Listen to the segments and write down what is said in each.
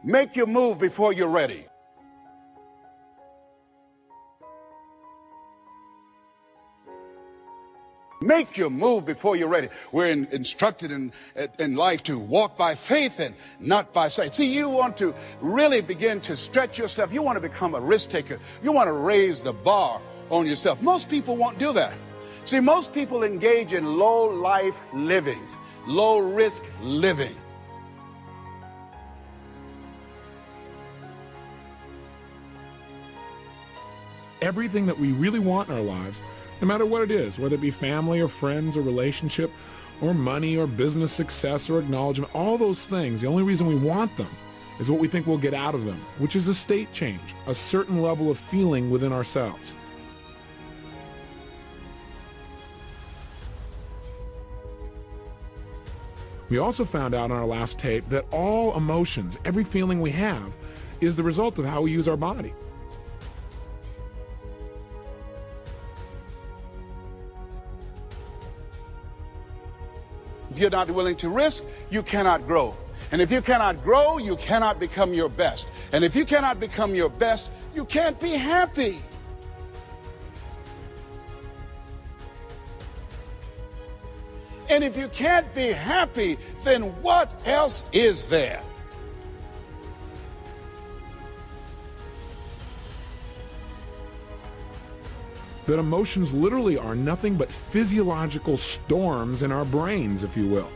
Make your move before you're ready. Make your move before you're ready. We're instructed in life to walk by faith and not by sight. See, you want to really begin to stretch yourself. You want to become a risk taker. You want to raise the bar on yourself. Most people won't do that. See, most people engage in low life living, low risk living. Everything that we really want in our lives, no matter what it is, whether it be family or friends or relationship or money or business success or acknowledgement, all those things, the only reason we want them is what we think we'll get out of them, which is a state change, a certain level of feeling within ourselves. We also found out on our last tape that all emotions, every feeling we have, is the result of how we use our body. If you're not willing to risk, you cannot grow. And if you cannot grow, you cannot become your best. And if you cannot become your best, you can't be happy. And if you can't be happy, then what else is there? That emotions literally are nothing but physiological storms in our brains, if you will.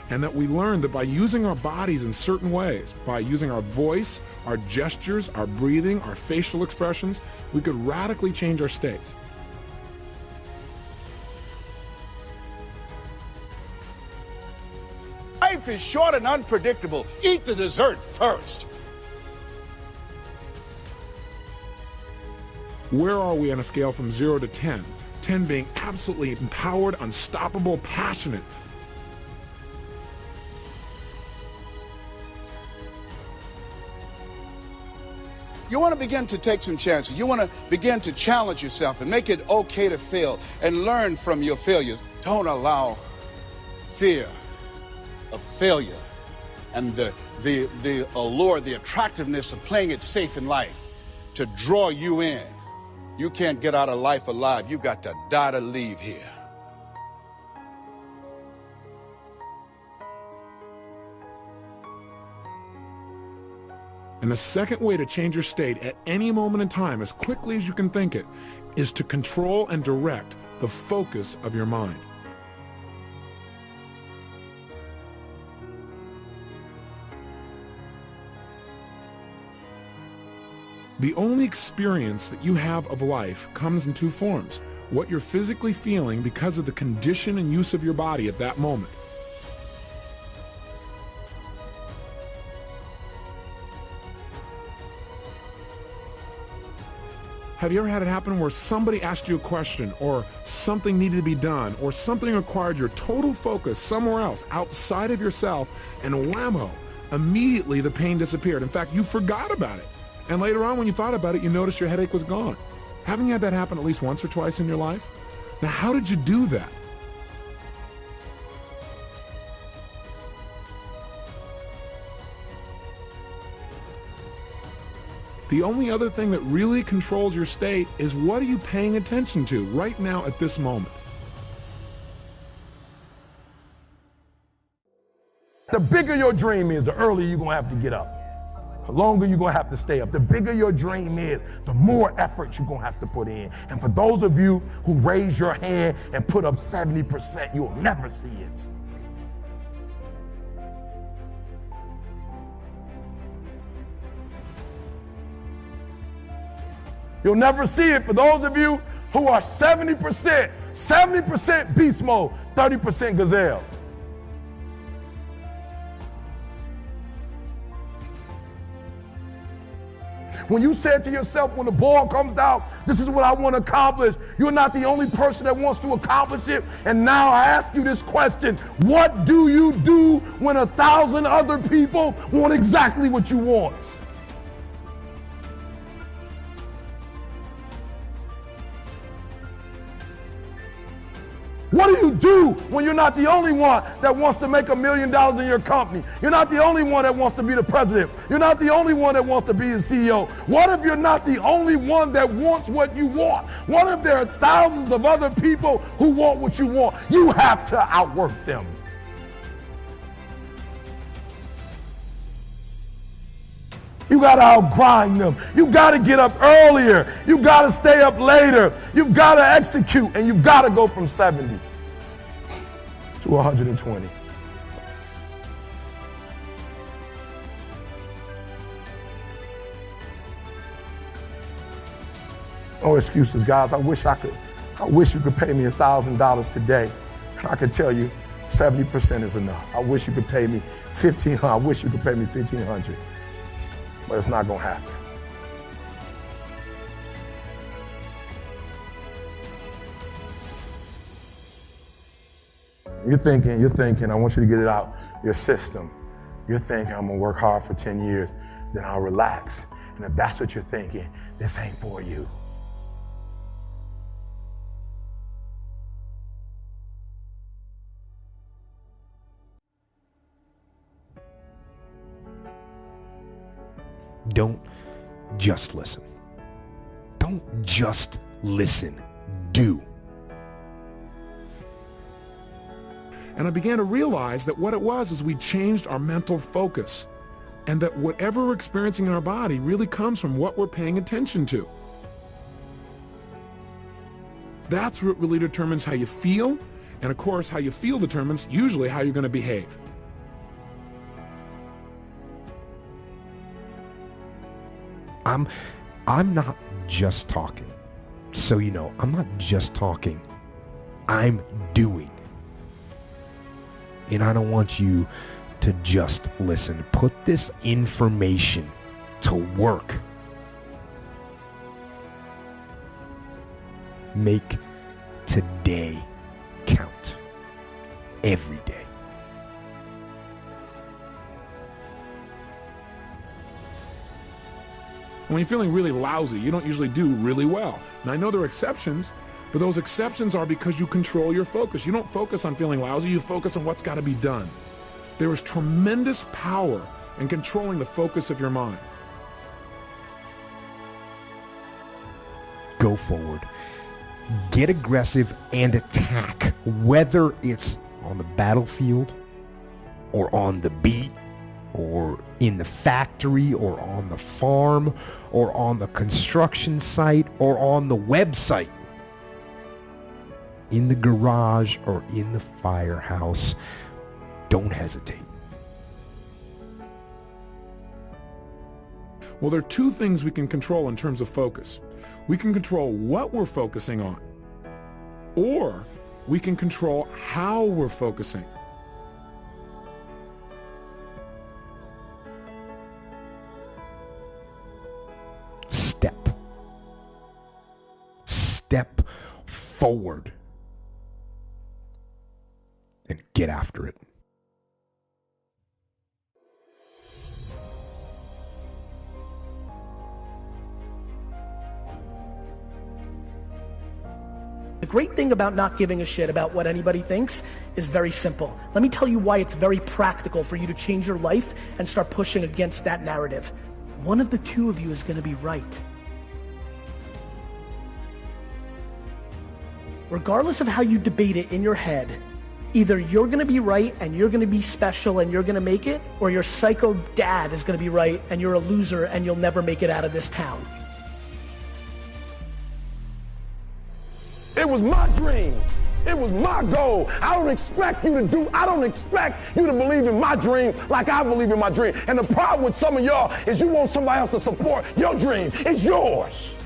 And that we learn that by using our bodies in certain ways, by using our voice, our gestures, our breathing, our facial expressions, we could radically change our states. Life is short and unpredictable. Eat the dessert first. Where are we on a scale from 0 to 10? 10 being absolutely empowered, unstoppable, passionate. You want to begin to take some chances. You want to begin to challenge yourself and make it okay to fail and learn from your failures. Don't allow fear of failure and the allure, the attractiveness of playing it safe in life to draw you in. You can't get out of life alive. You got to die to leave here. And the second way to change your state at any moment in time, as quickly as you can think it, is to control and direct the focus of your mind. The only experience that you have of life comes in two forms: what you're physically feeling because of the condition and use of your body at that moment. Have you ever had it happen where somebody asked you a question, or something needed to be done, or something required your total focus somewhere else outside of yourself, and whammo, immediately the pain disappeared? In fact, you forgot about it. And later on, when you thought about it, you noticed your headache was gone. Haven't you had that happen at least once or twice in your life? Now, how did you do that? The only other thing that really controls your state is what are you paying attention to right now at this moment. The bigger your dream is, the earlier you're going to have to get up. The longer you're going to have to stay up. The bigger your dream is, the more effort you're going to have to put in. And for those of you who raise your hand and put up 70%, you'll never see it. You'll never see it for those of you who are 70% beast mode, 30% gazelle. When you said to yourself, when the ball comes out, this is what I want to accomplish, you're not the only person that wants to accomplish it. And now I ask you this question: what do you do when 1,000 other people want exactly what you want? What do you do when you're not the only one that wants to make $1 million in your company? You're not the only one that wants to be the president. You're not the only one that wants to be the CEO. What if you're not the only one that wants what you want? What if there are thousands of other people who want what you want? You have to outwork them. You got to outgrind them. You got to get up earlier. You got to stay up later. You've got to execute, and you've got to go from 70 to 120. No excuses, guys. I wish you could pay me $1,000 today, and I could tell you 70% is enough. I wish you could pay me $1,500. I wish you could pay me $1,500. But it's not gonna happen. You're thinking, I want you to get it out your system. You're thinking, I'm gonna work hard for 10 years, then I'll relax. And if that's what you're thinking, this ain't for you. Don't just listen. Don't just listen. Do. And I began to realize that what it was is we changed our mental focus, and that whatever we're experiencing in our body really comes from what we're paying attention to. That's what really determines how you feel, and of course, how you feel determines usually how you're going to behave. I'm not just talking. So you know, I'm not just talking. I'm doing. And I don't want you to just listen. Put this information to work. Make today count. Every day. When you're feeling really lousy, you don't usually do really well. And I know there are exceptions, but those exceptions are because you control your focus. You don't focus on feeling lousy, you focus on what's got to be done. There is tremendous power in controlling the focus of your mind. Go forward. Get aggressive and attack, whether it's on the battlefield or on the beat or in the factory or on the farm or on the construction site or on the website, in the garage or in the firehouse. Don't hesitate. Well, there are two things we can control in terms of focus. We can control what we're focusing on, or we can control how we're focusing. Step forward and get after it. The great thing about not giving a shit about what anybody thinks is very simple. Let me tell you why it's very practical for you to change your life and start pushing against that narrative. One of the two of you is going to be right. Regardless of how you debate it in your head, either you're going to be right and you're going to be special and you're going to make it, or your psycho dad is going to be right and you're a loser and you'll never make it out of this town. It was my dream. It was my goal. I don't expect you to believe in my dream like I believe in my dream. And the problem with some of y'all is you want somebody else to support your dream. It's yours.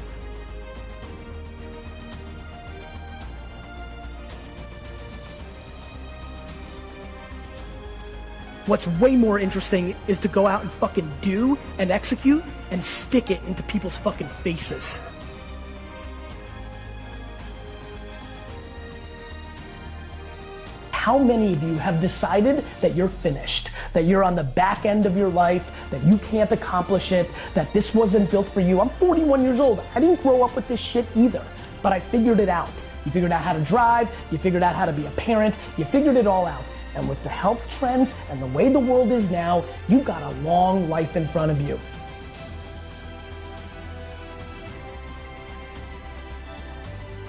What's way more interesting is to go out and fucking do and execute and stick it into people's fucking faces. How many of you have decided that you're finished, that you're on the back end of your life, that you can't accomplish it, that this wasn't built for you? I'm 41 years old. I didn't grow up with this shit either, but I figured it out. You figured out how to drive, you figured out how to be a parent, you figured it all out. And with the health trends and the way the world is now, you've got a long life in front of you.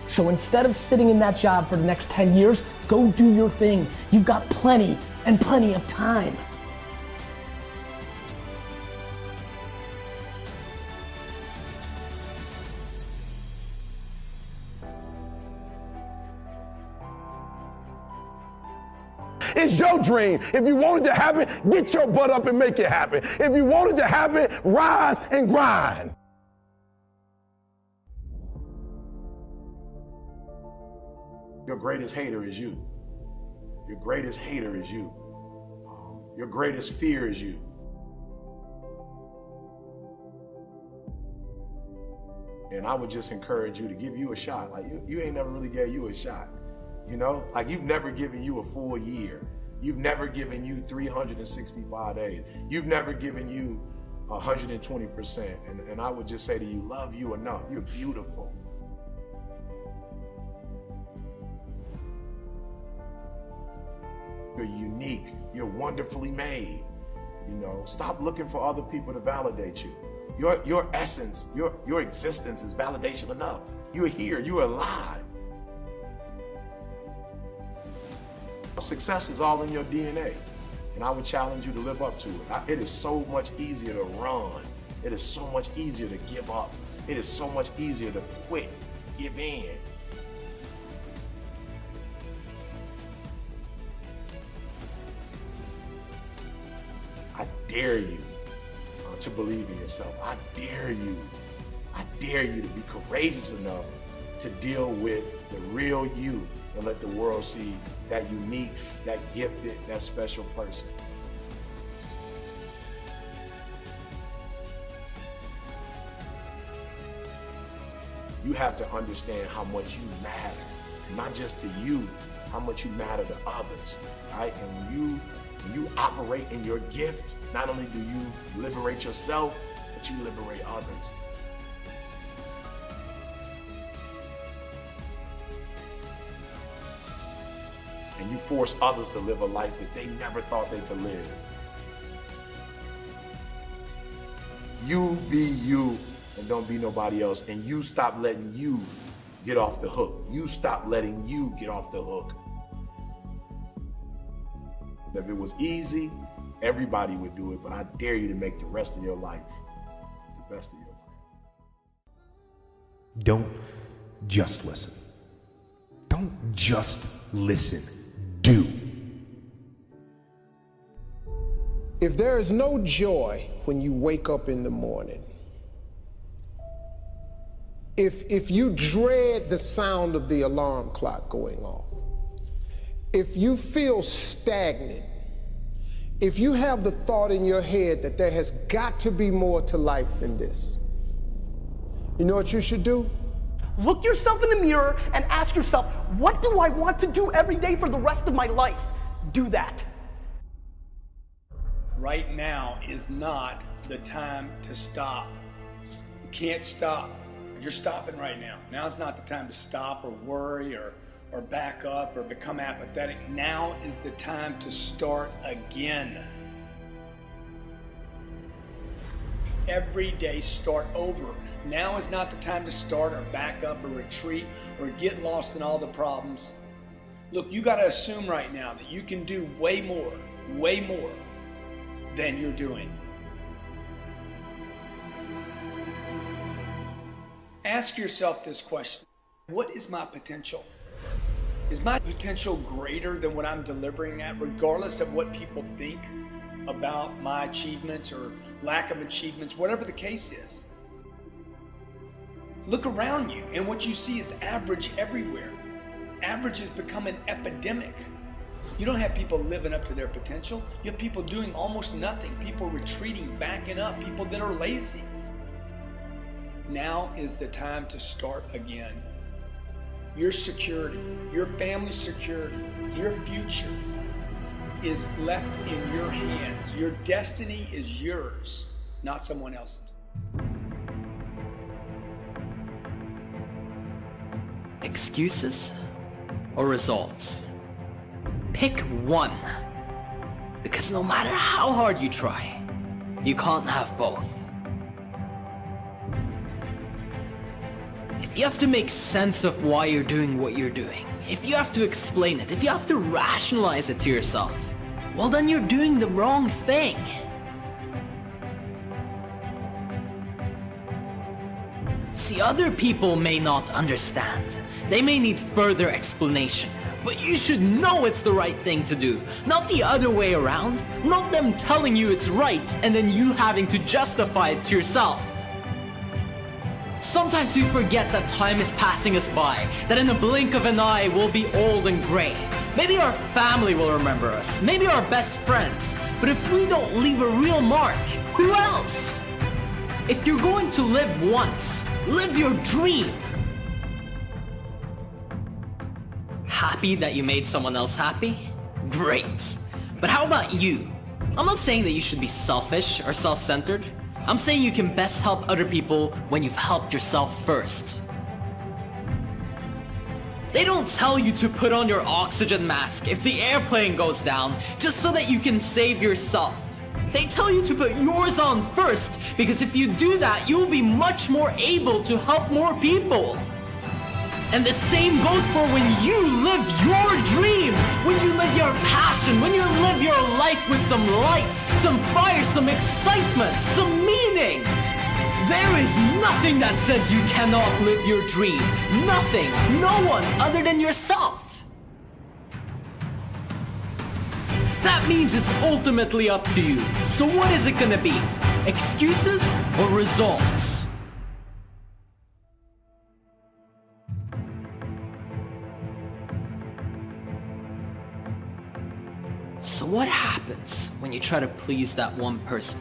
So instead of sitting in that job for the next 10 years, go do your thing. You've got plenty and plenty of time. It's your dream. If you want it to happen, get your butt up and make it happen. If you want it to happen, rise and grind. Your greatest hater is you. Your greatest hater is you. Your greatest fear is you. And I would just encourage you to give you a shot. Like you ain't never really gave you a shot. You know, like you've never given you a full year. You've never given you 365 days. You've never given you 120%. And I would just say to you, love you enough. You're beautiful. You're unique. You're wonderfully made. You know, stop looking for other people to validate you. Your essence, your existence is validation enough. You're here, you're alive. Success is all in your DNA, and I would challenge you to live up to it. It is so much easier to run. It is so much easier to give up. It is so much easier to quit, give in. I dare you to believe in yourself. I dare you to be courageous enough to deal with the real you and let the world see that unique, that gifted, that special person. You have to understand how much you matter, not just to you, how much you matter to others, right? And when you operate in your gift, not only do you liberate yourself, but you liberate others. And you force others to live a life that they never thought they could live. You be you and don't be nobody else. And you stop letting you get off the hook. You stop letting you get off the hook. If it was easy, everybody would do it, but I dare you to make the rest of your life the best of your life. Don't just listen. Don't just listen. Do. If there is no joy when you wake up in the morning, if you dread the sound of the alarm clock going off, if you feel stagnant, if you have the thought in your head that there has got to be more to life than this, you know what you should do? Look yourself in the mirror and ask yourself, what do I want to do every day for the rest of my life? Do that. Right now is not the time to stop. You can't stop. You're stopping right now. Now's not the time to stop or worry or back up or become apathetic. Now is the time to start again. Every day start over. Now is not the time to start or back up or retreat or get lost in all the problems. Look, you got to assume right now that you can do way more than you're doing. Ask yourself this question: what is my potential? Is my potential greater than what I'm delivering at, regardless of what people think about my achievements or lack of achievements, whatever the case is? Look around you, and what you see is average everywhere. Average has become an epidemic. You don't have people living up to their potential. You have people doing almost nothing, people retreating, backing up, people that are lazy. Now is the time to start again. Your security, your family's security, your future is left in your hands. Your destiny is yours, not someone else's. Excuses or results? Pick one. Because no matter how hard you try, you can't have both. If you have to make sense of why you're doing what you're doing, if you have to explain it, if you have to rationalize it to yourself, well then you're doing the wrong thing. See, other people may not understand. They may need further explanation. But you should know it's the right thing to do, not the other way around. Not them telling you it's right and then you having to justify it to yourself. Sometimes we forget that time is passing us by, that in a blink of an eye we'll be old and gray. Maybe our family will remember us, maybe our best friends, but if we don't leave a real mark, who else? If you're going to live once, live your dream. Happy that you made someone else happy? Great. But how about you? I'm not saying that you should be selfish or self-centered. I'm saying you can best help other people when you've helped yourself first. They don't tell you to put on your oxygen mask if the airplane goes down just so that you can save yourself. They tell you to put yours on first because if you do that, you'll be much more able to help more people. And the same goes for when you live your dream, when you live your passion, when you live your life with some light, some fire, some excitement, some meaning. There is nothing that says you cannot live your dream. Nothing, no one other than yourself. That means it's ultimately up to you. So what is it gonna be? Excuses or results? So what happens when you try to please that one person?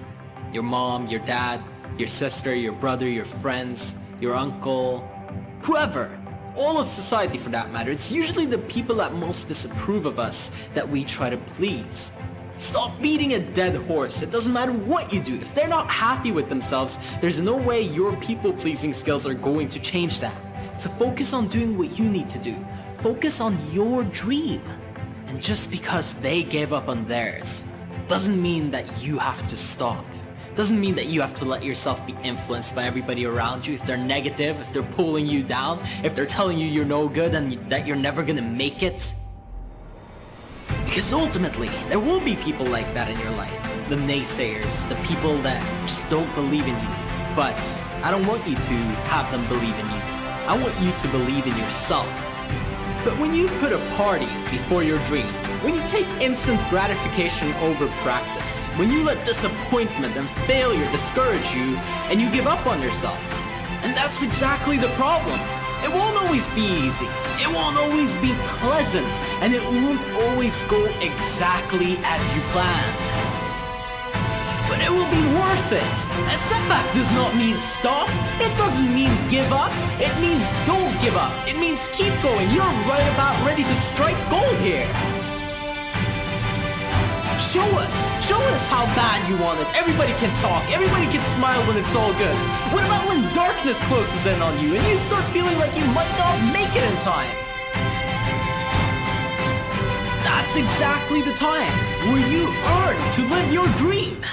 Your mom, your dad, your sister, your brother, your friends, your uncle, whoever. All of society for that matter. It's usually the people that most disapprove of us that we try to please. Stop beating a dead horse. It doesn't matter what you do. If they're not happy with themselves, there's no way your people-pleasing skills are going to change that. So focus on doing what you need to do. Focus on your dream. And just because they gave up on theirs doesn't mean that you have to stop. Doesn't mean that you have to let yourself be influenced by everybody around you. If they're negative, if they're pulling you down, if they're telling you you're no good and that you're never gonna make it. Because ultimately, there will be people like that in your life. The naysayers, the people that just don't believe in you. But I don't want you to have them believe in you. I want you to believe in yourself. But when you put a party before your dream, when you take instant gratification over practice, when you let disappointment and failure discourage you, and you give up on yourself, and that's exactly the problem. It won't always be easy, it won't always be pleasant, and it won't always go exactly as you planned. But it will be worth it. A setback does not mean stop. It doesn't mean give up. It means don't give up. It means keep going. You're right about ready to strike gold here. Show us how bad you want it. Everybody can talk. Everybody can smile when it's all good. What about when darkness closes in on you and you start feeling like you might not make it in time? That's exactly the time where you earn to live your dream.